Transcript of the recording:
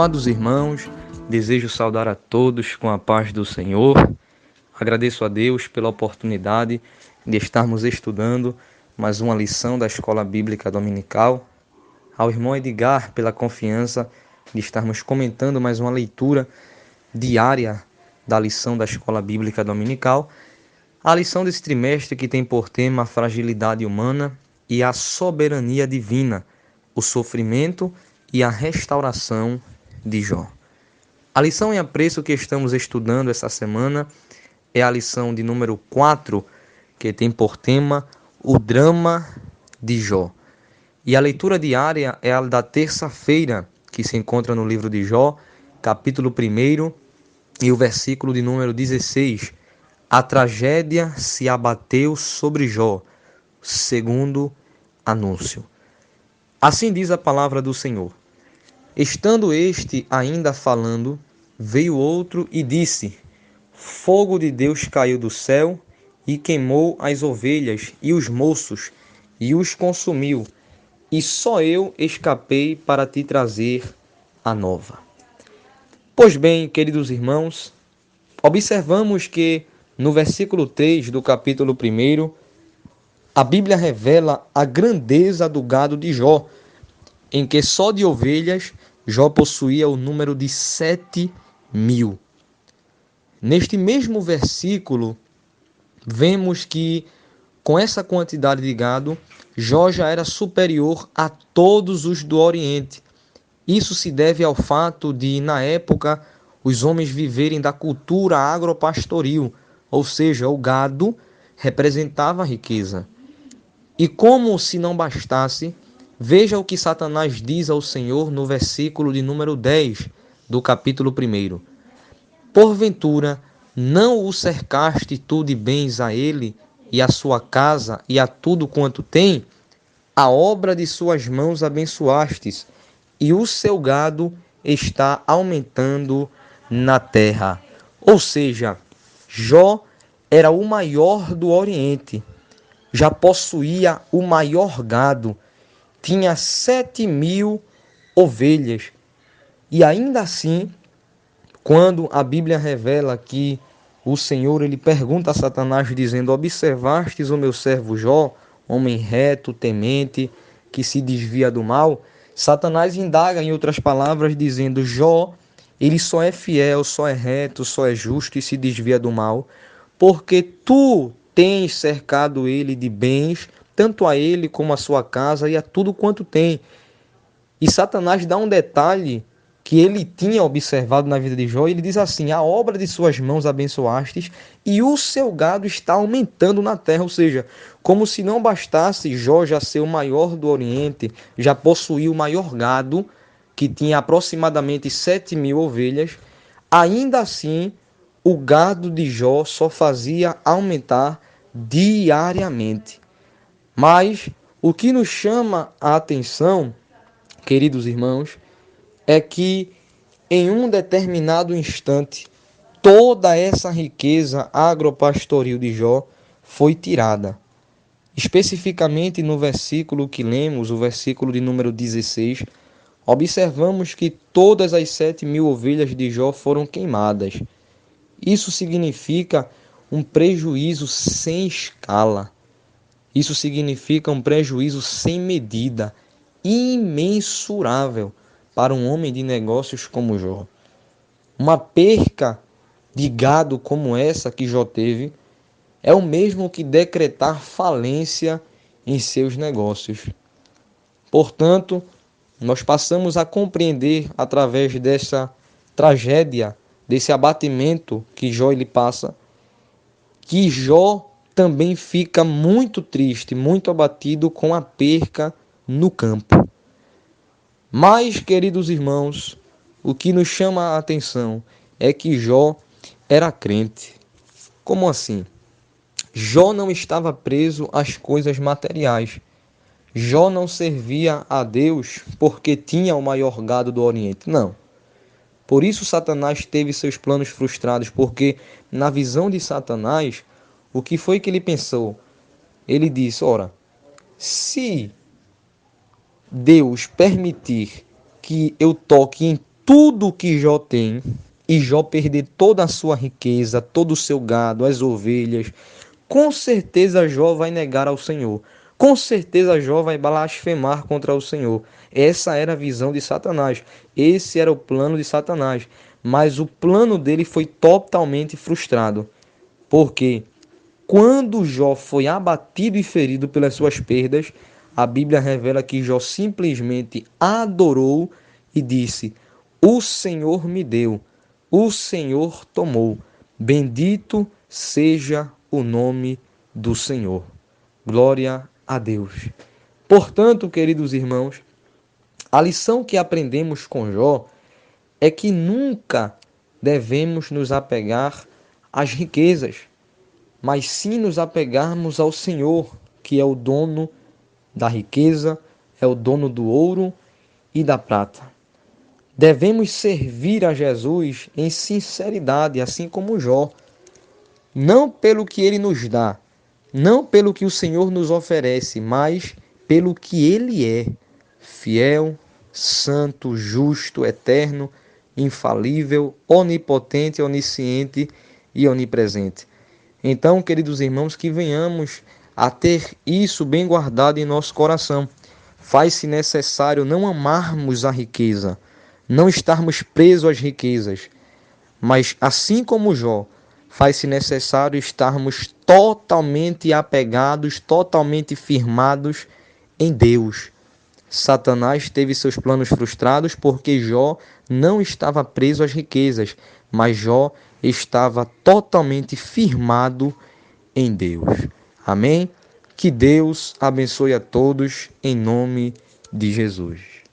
Amados irmãos, desejo saudar a todos com a paz do Senhor. Agradeço a Deus pela oportunidade de estarmos estudando mais uma lição da Escola Bíblica Dominical. Ao irmão Edgar pela confiança de estarmos comentando mais uma leitura diária da lição da Escola Bíblica Dominical. A lição desse trimestre que tem por tema a fragilidade humana e a soberania divina, o sofrimento e a restauração de Jó. A lição em apreço que estamos estudando essa semana é a lição de número 4, que tem por tema o drama de Jó. E a leitura diária é a da terça-feira, que se encontra no livro de Jó, capítulo 1 e o versículo de número 16. A tragédia se abateu sobre Jó, segundo anúncio. Assim diz a palavra do Senhor. Estando este ainda falando, veio outro e disse: Fogo de Deus caiu do céu e queimou as ovelhas e os moços e os consumiu, e só eu escapei para te trazer a nova. Pois bem, queridos irmãos, observamos que no versículo 3 do capítulo 1, a Bíblia revela a grandeza do gado de Jó, em que só de ovelhas Jó possuía o número de 7.000. Neste mesmo versículo, vemos que com essa quantidade de gado, Jó já era superior a todos os do Oriente. Isso se deve ao fato de, na época, os homens viverem da cultura agropastoril, ou seja, o gado representava a riqueza. E como se não bastasse, veja o que Satanás diz ao Senhor no versículo de número 10 do capítulo 1. Porventura, não o cercaste tu de bens a ele e a sua casa e a tudo quanto tem? A obra de suas mãos abençoastes, e o seu gado está aumentando na terra. Ou seja, Jó era o maior do Oriente, já possuía o maior gado, tinha 7.000 ovelhas. E ainda assim, quando a Bíblia revela que o Senhor ele pergunta a Satanás dizendo: observastes o meu servo Jó, homem reto, temente, que se desvia do mal? Satanás indaga, em outras palavras, dizendo: Jó, ele só é fiel, só é reto, só é justo e se desvia do mal, porque tu tens cercado ele de bens, tanto a ele como a sua casa e a tudo quanto tem. E Satanás dá um detalhe que ele tinha observado na vida de Jó, e ele diz assim: a obra de suas mãos abençoastes e o seu gado está aumentando na terra. Ou seja, como se não bastasse Jó já ser o maior do Oriente, já possuía o maior gado, que tinha aproximadamente 7.000 ovelhas, ainda assim o gado de Jó só fazia aumentar diariamente. Mas o que nos chama a atenção, queridos irmãos, é que em um determinado instante toda essa riqueza agropastoril de Jó foi tirada. Especificamente no versículo que lemos, o versículo de número 16, observamos que todas as 7.000 ovelhas de Jó foram queimadas. Isso significa um prejuízo sem escala. Isso significa um prejuízo sem medida, imensurável para um homem de negócios como Jó. Uma perca de gado como essa que Jó teve é o mesmo que decretar falência em seus negócios. Portanto, nós passamos a compreender através dessa tragédia, desse abatimento que Jó ele passa, que Jó também fica muito triste, muito abatido com a perca no campo. Mas, queridos irmãos, o que nos chama a atenção é que Jó era crente. Como assim? Jó não estava preso às coisas materiais. Jó não servia a Deus porque tinha o maior gado do Oriente. Não. Por isso Satanás teve seus planos frustrados, porque na visão de Satanás, o que foi que ele pensou? Ele disse: ora, se Deus permitir que eu toque em tudo que Jó tem e Jó perder toda a sua riqueza, todo o seu gado, as ovelhas, com certeza Jó vai negar ao Senhor. Com certeza Jó vai blasfemar contra o Senhor. Essa era a visão de Satanás. Esse era o plano de Satanás. Mas o plano dele foi totalmente frustrado. Porque quando Jó foi abatido e ferido pelas suas perdas, a Bíblia revela que Jó simplesmente adorou e disse: O Senhor me deu, o Senhor tomou. Bendito seja o nome do Senhor. Glória a Deus. Portanto, queridos irmãos, a lição que aprendemos com Jó é que nunca devemos nos apegar às riquezas, mas sim nos apegarmos ao Senhor, que é o dono da riqueza, é o dono do ouro e da prata. Devemos servir a Jesus em sinceridade, assim como Jó, não pelo que ele nos dá, não pelo que o Senhor nos oferece, mas pelo que ele é, fiel, santo, justo, eterno, infalível, onipotente, onisciente e onipresente. Então, queridos irmãos, que venhamos a ter isso bem guardado em nosso coração. Faz-se necessário não amarmos a riqueza, não estarmos presos às riquezas, mas assim como Jó, faz-se necessário estarmos totalmente apegados, totalmente firmados em Deus. Satanás teve seus planos frustrados porque Jó não estava preso às riquezas, mas Jó estava totalmente firmado em Deus. Amém? Que Deus abençoe a todos em nome de Jesus.